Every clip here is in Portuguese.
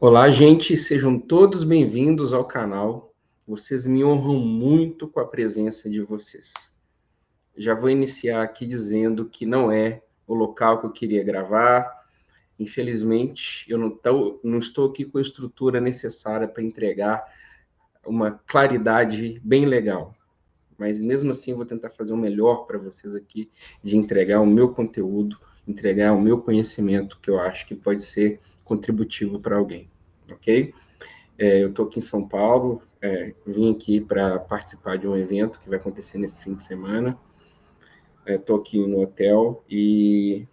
Olá, gente, sejam todos bem-vindos ao canal. Vocês me honram muito com a presença de vocês. Já vou iniciar aqui dizendo que não é o local que eu queria gravar. Infelizmente, eu não estou aqui com a estrutura necessária para entregar uma claridade bem legal. Mas mesmo assim, eu vou tentar fazer o melhor para vocês aqui, de entregar o meu conteúdo, entregar o meu conhecimento, que eu acho que pode ser contributivo para alguém, ok? Eu estou aqui em São Paulo, vim aqui para participar de um evento que vai acontecer nesse fim de semana. Estou aqui no hotel e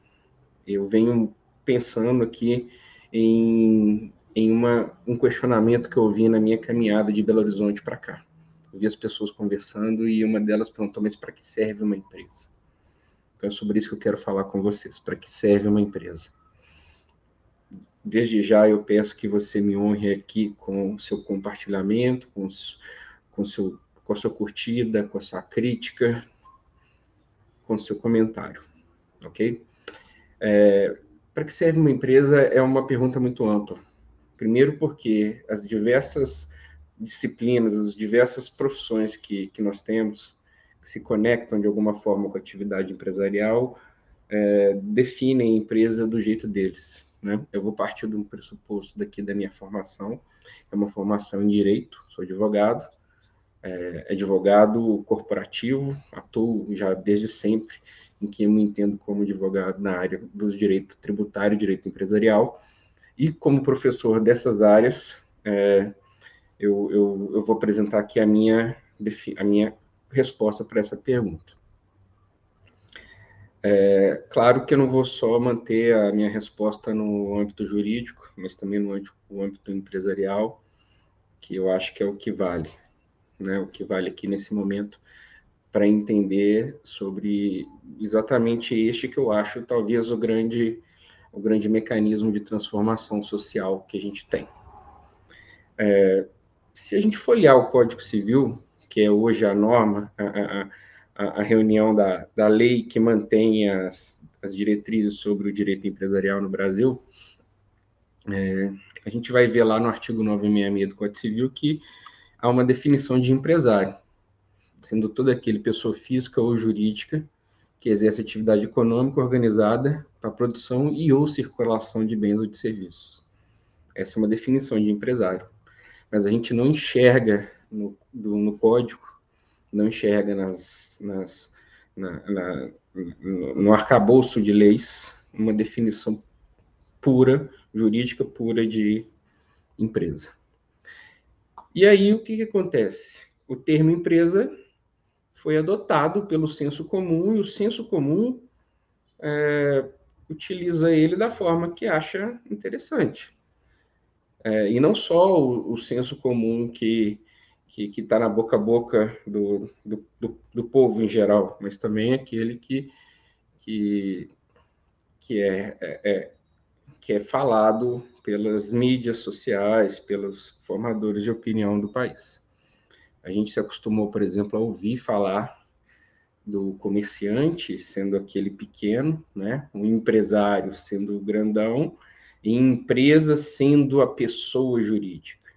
eu venho pensando aqui em um questionamento que eu vi na minha caminhada de Belo Horizonte para cá. Eu vi as pessoas conversando e uma delas perguntou, mas para que serve uma empresa? Então é sobre isso que eu quero falar com vocês, para que serve uma empresa? Desde já eu peço que você me honre aqui com o seu compartilhamento, com a sua curtida, com a sua crítica, com o seu comentário, ok? Para que serve uma empresa é uma pergunta muito ampla. Primeiro porque as diversas disciplinas, as diversas profissões que nós temos, que se conectam de alguma forma com a atividade empresarial, definem a empresa do jeito deles, né? Eu vou partir de um pressuposto daqui da minha formação, é uma formação em Direito, sou advogado, advogado corporativo, atuo já desde sempre em que eu me entendo como advogado na área dos direitos tributário e direito empresarial, e como professor dessas áreas, eu vou apresentar aqui a minha resposta para essa pergunta. Claro que eu não vou só manter a minha resposta no âmbito jurídico, mas também no âmbito empresarial, que eu acho que é o que vale, né? O que vale aqui nesse momento para entender sobre exatamente este que eu acho talvez o grande mecanismo de transformação social que a gente tem. Se a gente for olhar o Código Civil, que é hoje a norma, a reunião da lei que mantém as diretrizes sobre o direito empresarial no Brasil, a gente vai ver lá no artigo 966 do Código Civil que há uma definição de empresário, sendo toda aquele pessoa física ou jurídica que exerce atividade econômica organizada para a produção e ou circulação de bens ou de serviços. Essa é uma definição de empresário. Mas a gente não enxerga no código, não enxerga no arcabouço de leis uma definição pura, jurídica pura de empresa. E aí o que acontece? O termo empresa foi adotado pelo senso comum e o senso comum utiliza ele da forma que acha interessante. E não só o senso comum que está na boca a boca do povo em geral, mas também aquele que é falado pelas mídias sociais, pelos formadores de opinião do país. A gente se acostumou, por exemplo, a ouvir falar do comerciante sendo aquele pequeno, né? O empresário sendo o grandão, e empresa sendo a pessoa jurídica.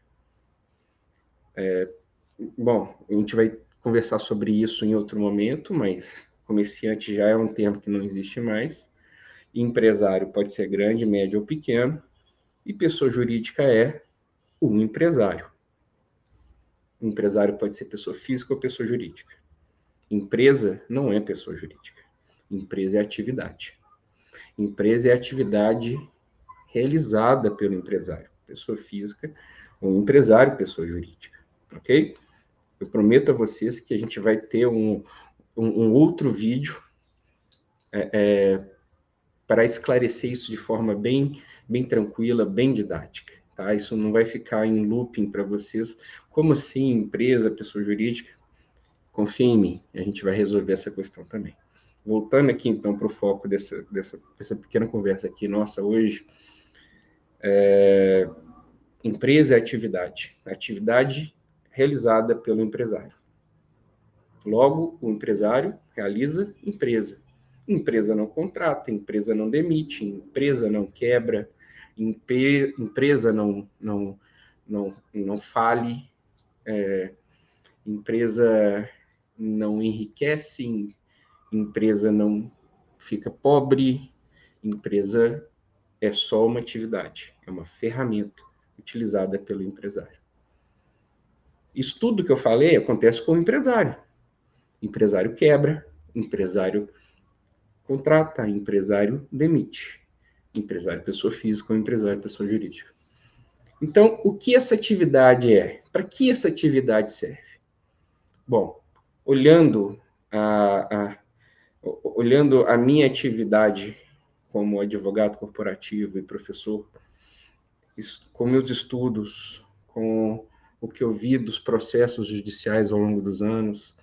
Bom, a gente vai conversar sobre isso em outro momento, mas comerciante já é um termo que não existe mais. Empresário pode ser grande, médio ou pequeno, e pessoa jurídica é o empresário. O empresário pode ser pessoa física ou pessoa jurídica. Empresa não é pessoa jurídica. Empresa é atividade. Empresa é atividade realizada pelo empresário, pessoa física, ou empresário, pessoa jurídica. Ok? Eu prometo a vocês que a gente vai ter um outro vídeo para esclarecer isso de forma bem tranquila, bem didática. Tá? Isso não vai ficar em looping para vocês. Como assim, empresa, pessoa jurídica? Confia em mim, a gente vai resolver essa questão também. Voltando aqui, então, para o foco dessa pequena conversa aqui nossa hoje, empresa é atividade realizada pelo empresário. Logo, o empresário realiza empresa. Empresa não contrata, empresa não demite, empresa não quebra, empresa não fale, empresa não enriquece, empresa não fica pobre, empresa é só uma atividade, é uma ferramenta utilizada pelo empresário. Isso tudo que eu falei acontece com o empresário. Empresário quebra, empresário contrata, empresário demite. Empresário pessoa física ou empresário pessoa jurídica. Então, o que essa atividade é? Para que essa atividade serve? Bom, olhando a minha atividade como advogado corporativo e professor, com meus estudos, com o que eu vi dos processos judiciais ao longo dos anos,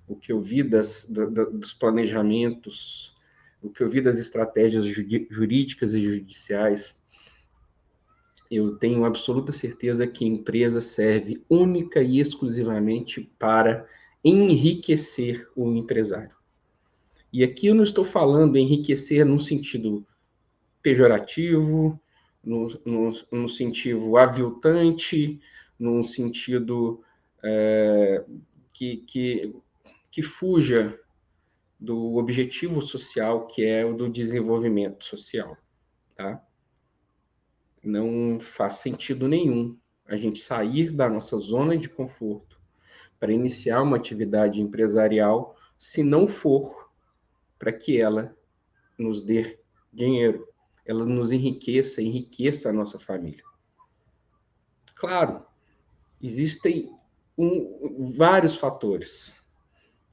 o que eu vi dos planejamentos, o que eu vi das estratégias jurídicas e judiciais, eu tenho absoluta certeza que a empresa serve única e exclusivamente para enriquecer o empresário. E aqui eu não estou falando enriquecer no sentido pejorativo, no sentido aviltante, num sentido que fuja do objetivo social, que é o do desenvolvimento social, tá? Não faz sentido nenhum a gente sair da nossa zona de conforto para iniciar uma atividade empresarial se não for para que ela nos dê dinheiro, ela nos enriqueça a nossa família. Claro, existem vários fatores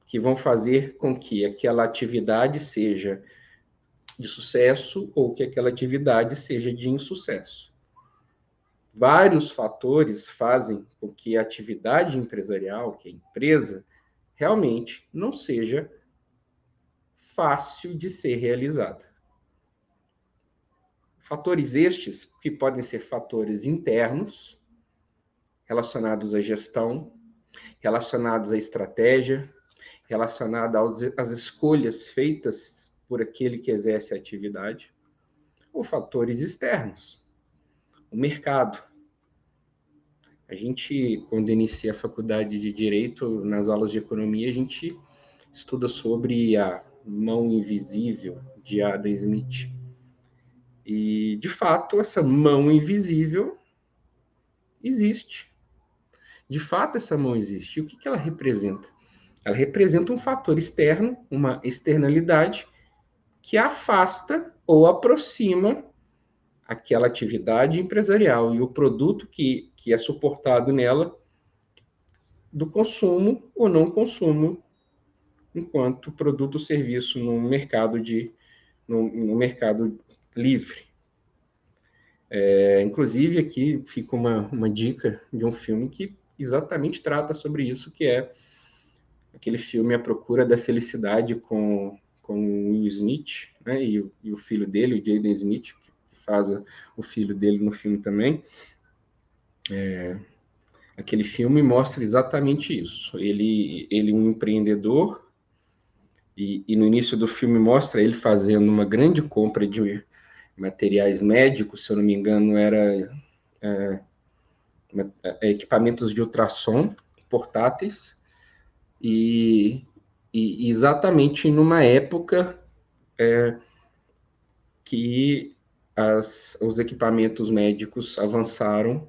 que vão fazer com que aquela atividade seja de sucesso ou que aquela atividade seja de insucesso. Vários fatores fazem com que a atividade empresarial, que a empresa, realmente não seja fácil de ser realizada. Fatores estes que podem ser fatores internos, relacionados à gestão, relacionados à estratégia, relacionados às escolhas feitas por aquele que exerce a atividade, ou fatores externos, o mercado. A gente, quando inicia a faculdade de Direito, nas aulas de economia, a gente estuda sobre a mão invisível de Adam Smith. E, de fato, essa mão invisível existe. De fato, essa mão existe. E o que ela representa? Ela representa um fator externo, uma externalidade, que afasta ou aproxima aquela atividade empresarial e o produto que é suportado nela do consumo ou não consumo enquanto produto ou serviço no mercado livre. Inclusive, aqui fica uma dica de um filme que exatamente trata sobre isso, que é aquele filme A Procura da Felicidade com o Will Smith, né, e o filho dele, o Jaden Smith, que faz o filho dele no filme também. Aquele filme mostra exatamente isso. Ele é um empreendedor e no início do filme mostra ele fazendo uma grande compra de materiais médicos, se eu não me engano, era equipamentos de ultrassom portáteis, e exatamente numa época que os equipamentos médicos avançaram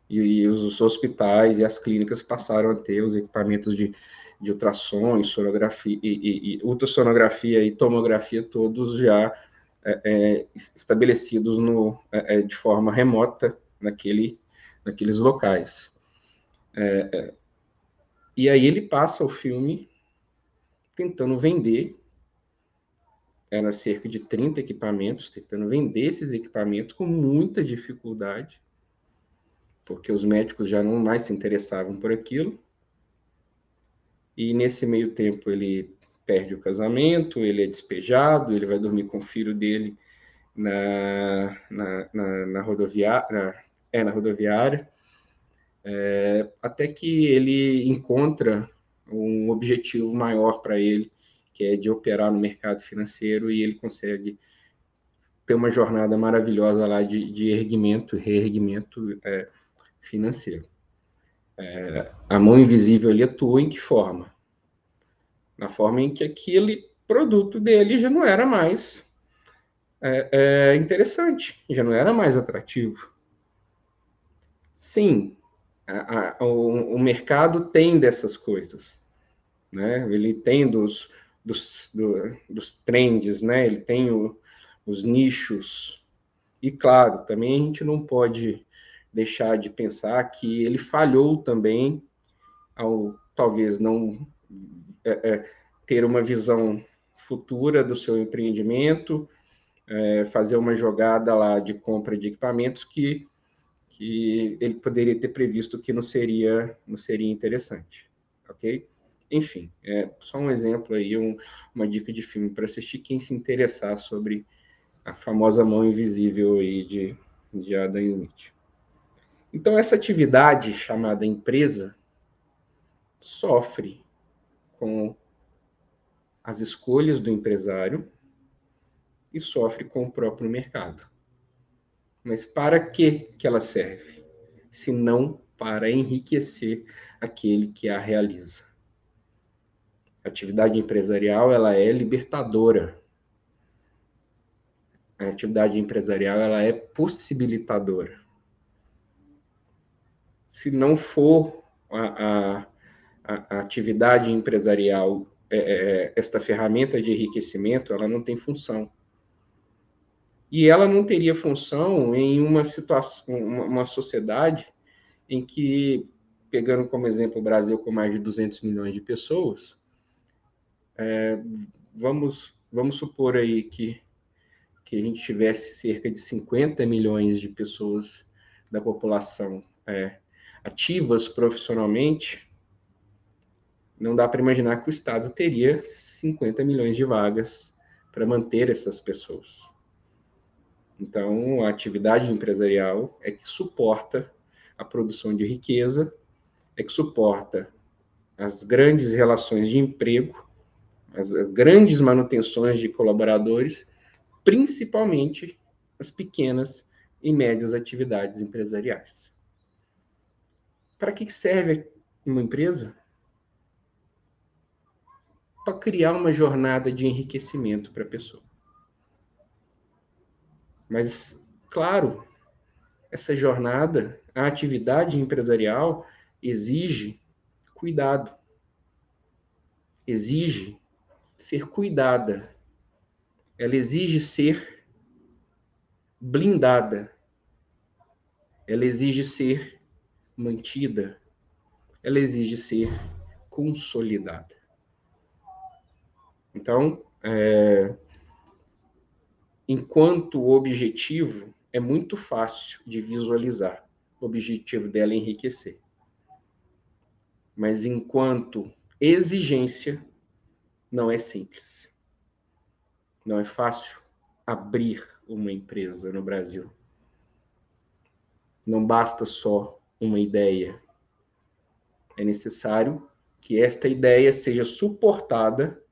e os hospitais e as clínicas passaram a ter os equipamentos de ultrassom, sonografia, e ultrassonografia e tomografia, todos já estabelecidos de forma remota naqueles locais. E aí ele passa o filme tentando vender, era cerca de 30 equipamentos, tentando vender esses equipamentos com muita dificuldade, porque os médicos já não mais se interessavam por aquilo. E nesse meio tempo ele perde o casamento, ele é despejado, ele vai dormir com o filho dele na rodoviária, até que ele encontra um objetivo maior para ele, que é de operar no mercado financeiro, e ele consegue ter uma jornada maravilhosa lá de erguimento e reerguimento financeiro. A mão invisível ali atua em que forma? Na forma em que aquele produto dele já não era mais interessante, já não era mais atrativo. Sim, o mercado tem dessas coisas, né? Ele tem dos trends, né? Ele tem os nichos. E, claro, também a gente não pode deixar de pensar que ele falhou também ao talvez não ter uma visão futura do seu empreendimento, fazer uma jogada lá de compra de equipamentos que ele poderia ter previsto que não seria interessante, ok? Enfim, só um exemplo aí, uma dica de filme para assistir quem se interessar sobre a famosa mão invisível aí de Adam Smith. Então, essa atividade chamada empresa sofre com as escolhas do empresário e sofre com o próprio mercado. Mas para que ela serve? Se não para enriquecer aquele que a realiza. A atividade empresarial, ela é libertadora. A atividade empresarial, ela é possibilitadora. Se não for a atividade empresarial, esta ferramenta de enriquecimento, ela não tem função. E ela não teria função em uma situação, uma sociedade em que, pegando como exemplo o Brasil com mais de 200 milhões de pessoas, vamos supor aí que a gente tivesse cerca de 50 milhões de pessoas da população ativas profissionalmente, não dá para imaginar que o Estado teria 50 milhões de vagas para manter essas pessoas. Então, a atividade empresarial é que suporta a produção de riqueza, é que suporta as grandes relações de emprego, as grandes manutenções de colaboradores, principalmente as pequenas e médias atividades empresariais. Para que serve uma empresa? Para criar uma jornada de enriquecimento para a pessoa. Mas, claro, essa jornada, a atividade empresarial exige cuidado, exige ser cuidada, ela exige ser blindada, ela exige ser mantida, ela exige ser consolidada. Então, enquanto o objetivo é muito fácil de visualizar, o objetivo dela é enriquecer. Mas enquanto exigência, não é simples. Não é fácil abrir uma empresa no Brasil. Não basta só uma ideia. É necessário que esta ideia seja suportada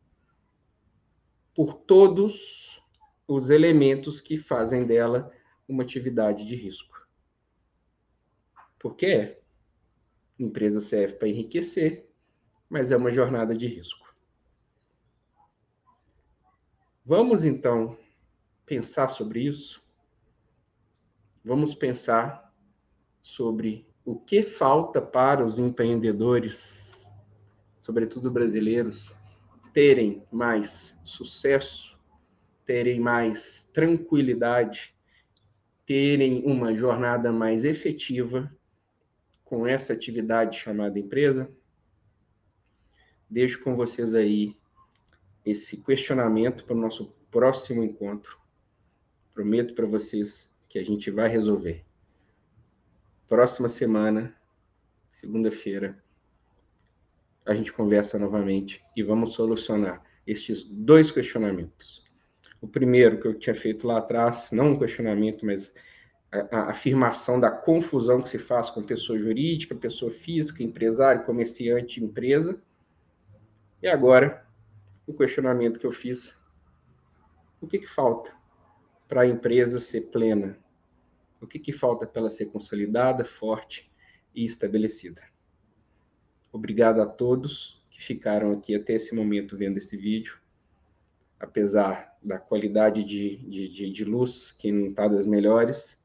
por todos os elementos que fazem dela uma atividade de risco. Porque a empresa serve para enriquecer, mas é uma jornada de risco. Vamos, então, pensar sobre isso? Vamos pensar sobre o que falta para os empreendedores, sobretudo brasileiros, terem mais sucesso, terem mais tranquilidade, terem uma jornada mais efetiva com essa atividade chamada empresa. Deixo com vocês aí esse questionamento para o nosso próximo encontro. Prometo para vocês que a gente vai resolver. Próxima semana, segunda-feira, a gente conversa novamente e vamos solucionar estes dois questionamentos. O primeiro que eu tinha feito lá atrás, não um questionamento, mas a afirmação da confusão que se faz com pessoa jurídica, pessoa física, empresário, comerciante, empresa. E agora, o questionamento que eu fiz: o que falta para a empresa ser plena? O que falta para ela ser consolidada, forte e estabelecida? Obrigado a todos que ficaram aqui até esse momento vendo esse vídeo. Apesar da qualidade de luz, que não está das melhores,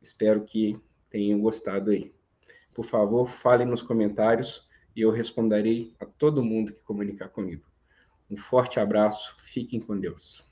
espero que tenham gostado aí. Por favor, falem nos comentários e eu responderei a todo mundo que comunicar comigo. Um forte abraço, fiquem com Deus.